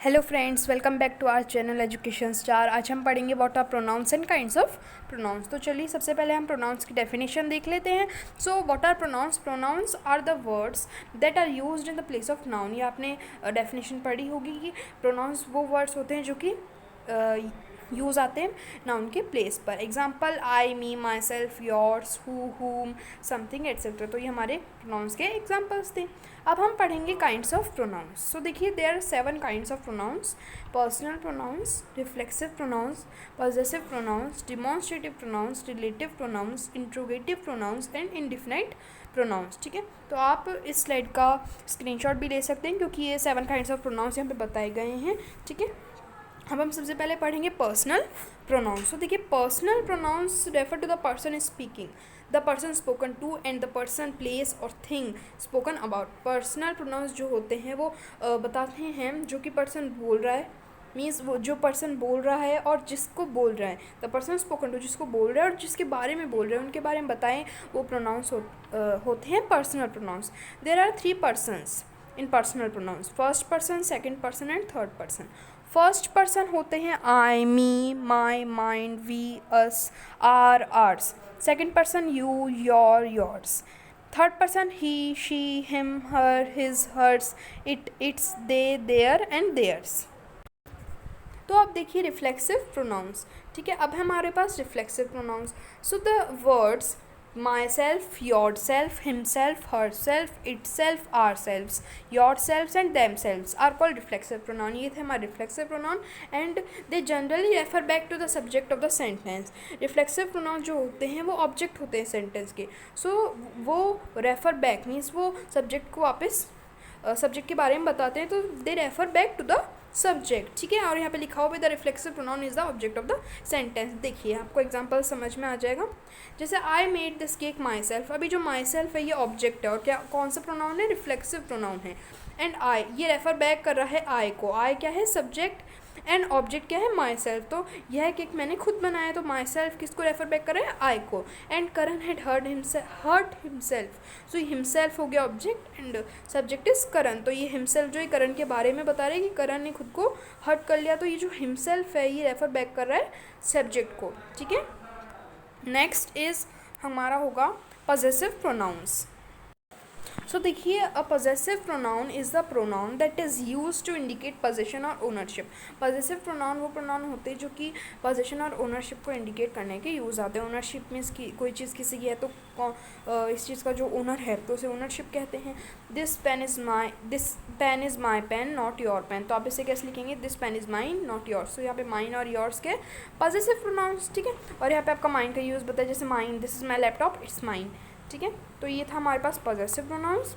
Hello friends, welcome back to our channel education star. आज हम पढ़ेंगे what are pronouns and kinds of pronouns. तो चलिए सबसे पहले हम प्रोनाउंस की डेफिनेशन देख लेते हैं। So what are pronouns? Pronouns are the words that are used in the place of noun. ये आपने डेफिनेशन पढ़ी होगी कि प्रोनाउंस वो वर्ड्स होते हैं जो कि यूज़ आते हैं नाउन के प्लेस पर। Example I, me, my self, yours, हुम, समथिंग एट्सेट्रा। तो ये हमारे प्रोनाउंस के एग्जाम्पल्स थे। अब हम पढ़ेंगे काइंड्स ऑफ प्रोनाउंस। सो देखिए, there are 7 kinds of pronouns: personal pronouns, reflexive pronouns, possessive pronouns, demonstrative pronouns, relative pronouns, interrogative pronouns and indefinite pronouns. ठीक है, तो आप इस स्लाइड का स्क्रीनशॉट भी ले सकते हैं क्योंकि ये 7 काइंड्स ऑफ प्रोनाउंस यहाँ पे बताए गए हैं। ठीक है, अब हम सबसे पहले पढ़ेंगे पर्सनल प्रोनाउंस। तो देखिए, personal pronouns refer to the person speaking, the person spoken to and the person, place और thing spoken about. Personal pronouns जो होते हैं वो बताते हैं जो कि पर्सन बोल रहा है, मीन्स वो जो पर्सन बोल रहा है और जिसको बोल रहा है। द पर्सन स्पोकन टू, जिसको बोल रहा है और जिसके बारे में बोल रहे हैं उनके बारे में बताएं, वो प्रोनाउंस होते हैं personal pronouns. There are 3 persons in personal pronouns: first person, second person and third person. First person होते हैं I, me, my, mind, we, us, our, ours. Second person you, your, yours. Third person he, she, him, her, his, hers, it, its, they, their and theirs. तो अब देखिए reflexive pronouns. ठीक है, अब हमारे पास reflexive pronouns. So the words myself, your self, himself, herself, itself, ourselves, yourselves and themselves are called reflexive pronoun. ये थे हमारे reflexive pronoun and they generally refer back to the subject of the sentence. Reflexive pronoun जो होते हैं वो object होते हैं sentence के। सो वो रेफर बैक मीन्स वो सब्जेक्ट को वापस सब्जेक्ट के बारे में बताते हैं, तो they refer back to the subject. ठीक है, और यहाँ पे लिखा हुआ the reflexive pronoun is the object of the sentence. देखिए आपको एग्जांपल समझ में आ जाएगा। जैसे I made this cake myself, अभी जो माई सेल्फ है ये ऑब्जेक्ट है और क्या कौन सा प्रोनाउन है? रिफ्लेक्सिव प्रोनाउन है। एंड आई, ये रेफर बैक कर रहा है आई को। आई क्या है? सब्जेक्ट। एंड ऑब्जेक्ट क्या है? Myself. तो यह केक मैंने खुद बनाया, तो माई सेल्फ किसको रेफर बैक कर रहा है? आई को। And Karan had hurt himself, so himself हो गया object and subject is Karan. तो ये हिमसेल्फ जो है करण के बारे में बता रहे हैं कि करण ने खुद को हर्ट कर लिया, तो ये जो हिमसेल्फ है ये रेफर बैक कर रहा है सब्जेक्ट को। ठीक है, नेक्स्ट इज हमारा होगा पॉजेसिव प्रोनाउंस। सो देखिए, a possessive pronoun is the pronoun that is use to indicate possession और ओनरशिप। पॉजेसिव प्रोनाउन वो प्रोनाउन होते हैं जो कि पोजेशन और ओनरशिप को इंडिकेट करने के यूज़ आते हैं। ओनरशिप मीन्स की कोई चीज़ किसी की है तो इस चीज़ का जो ओनर है तो उसे ओनरशिप कहते हैं। This pen is my pen not your pen. तो आप इसे कैसे लिखेंगे? This pen is mine not yours. तो यहाँ पे माइन और योर्स के पॉजेसिव प्रोनाउंस। ठीक है, और यहाँ पे आपका माइन का यूज़ बताया, जैसे mine, this is my laptop, it's mine. ठीक है, तो ये था हमारे पास पॉजेसिव प्रोनाउंस।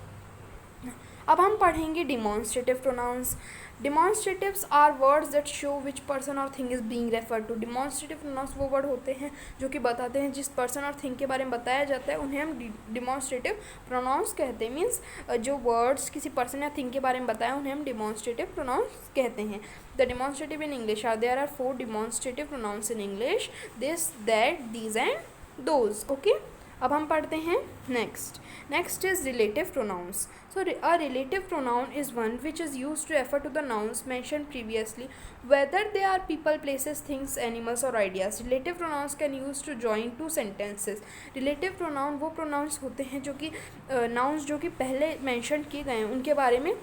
अब हम पढ़ेंगे demonstrative pronouns. Demonstratives are words that show which person और thing is being refer to. Demonstrative pronouns वो वर्ड होते हैं जो कि बताते हैं जिस पर्सन और थिंग के बारे में बताया जाता है, उन्हें हम डिमॉन्स्ट्रेटिव प्रोनाउंस कहते हैं। मीन्स जो वर्ड्स किसी पर्सन या थिंग के बारे में बताया उन्हें हम डिमॉन्स्ट्रेटिव प्रोनाउंस कहते हैं। The demonstrative in English are there are 4 demonstrative pronouns in English: this, that, these and those. Okay, अब हम पढ़ते हैं next is relative pronouns. So a relative pronoun is one which is use to refer to the nouns mention previously whether they are people, places, things, animals और ideas. Relative pronouns can use to join two sentences. Relative pronoun वो pronouns होते हैं जो कि nouns जो कि पहले mention किए गए हैं उनके बारे में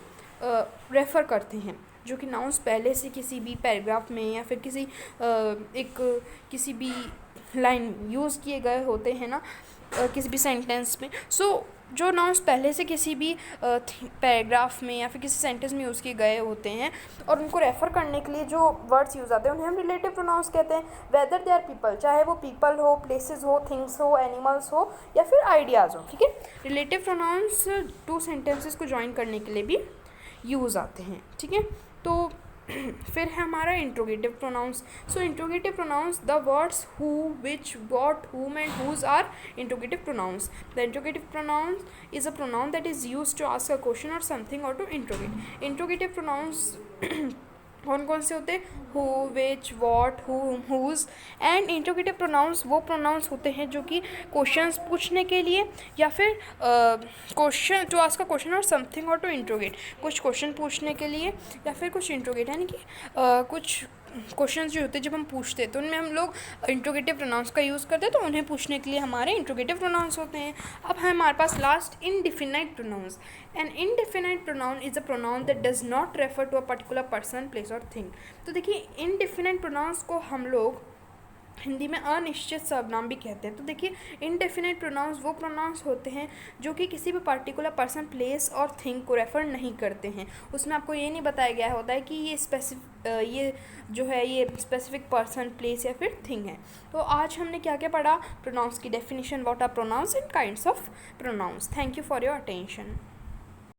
रेफ़र करते हैं, जो कि नाउन्स पहले से किसी भी पैराग्राफ में या फिर किसी भी लाइन यूज़ किए गए होते हैं ना, किसी भी सेंटेंस में। सो जो नाउन्स पहले से किसी भी पैराग्राफ में या फिर किसी सेंटेंस में यूज़ किए गए होते हैं और उनको रेफ़र करने के लिए जो वर्ड्स यूज़ आते हैं उन्हें हम रिलेटिव प्रोनाउंस कहते हैं। वेदर दे आर पीपल, चाहे वो पीपल हो, प्लेसेस हो, थिंग्स हो, एनिमल्स हो या फिर आइडियाज़ हो। ठीक है, रिलेटिव प्रोनाउंस 2 सेंटेंसेस को ज्वाइन करने के लिए भी यूज़ आते हैं। ठीक है, तो फिर है हमारा interrogative pronouns. So interrogative pronouns, the words who, which, what, whom and whose are interrogative pronouns. The interrogative pronoun is a pronoun that is use to ask a question or something or to interrogate. Interrogative pronouns कौन कौन से होते हैं, who, which, what, whose. And interrogative pronouns वो pronouns होते हैं जो कि क्वेश्चंस पूछने के लिए या फिर क्वेश्चन टू आस्क का question or something or to interrogate, कुछ क्वेश्चन पूछने के लिए या फिर कुछ इंट्रोगेट, यानी कि कुछ क्वेश्चंस जो होते हैं जब हम पूछते हैं तो उनमें हम लोग इंट्रोगेटिव प्रोनाउंस का यूज़ करते हैं, तो उन्हें पूछने के लिए हमारे इंट्रोगेटिव प्रोनाउंस होते हैं। अब है हमारे पास last indefinite pronouns. An indefinite pronoun is a pronoun that does not refer to a particular person, place और थिंग। तो देखिए इनडिफिनाइट प्रोनाउंस को हम लोग हिंदी में अनिश्चित सर्वनाम भी कहते हैं। तो देखिए इनडेफिनाइट प्रोनाउंस वो प्रोनाउंस होते हैं जो कि किसी भी पर्टिकुलर पर्सन, प्लेस और थिंग को रेफ़र नहीं करते हैं। उसमें आपको ये नहीं बताया गया होता है कि ये जो है ये स्पेसिफिक पर्सन, प्लेस या फिर थिंग है। तो आज हमने क्या क्या पढ़ा, प्रोनाउंस की definition, what are pronouns and kinds of pronouns. Thank you for your attention.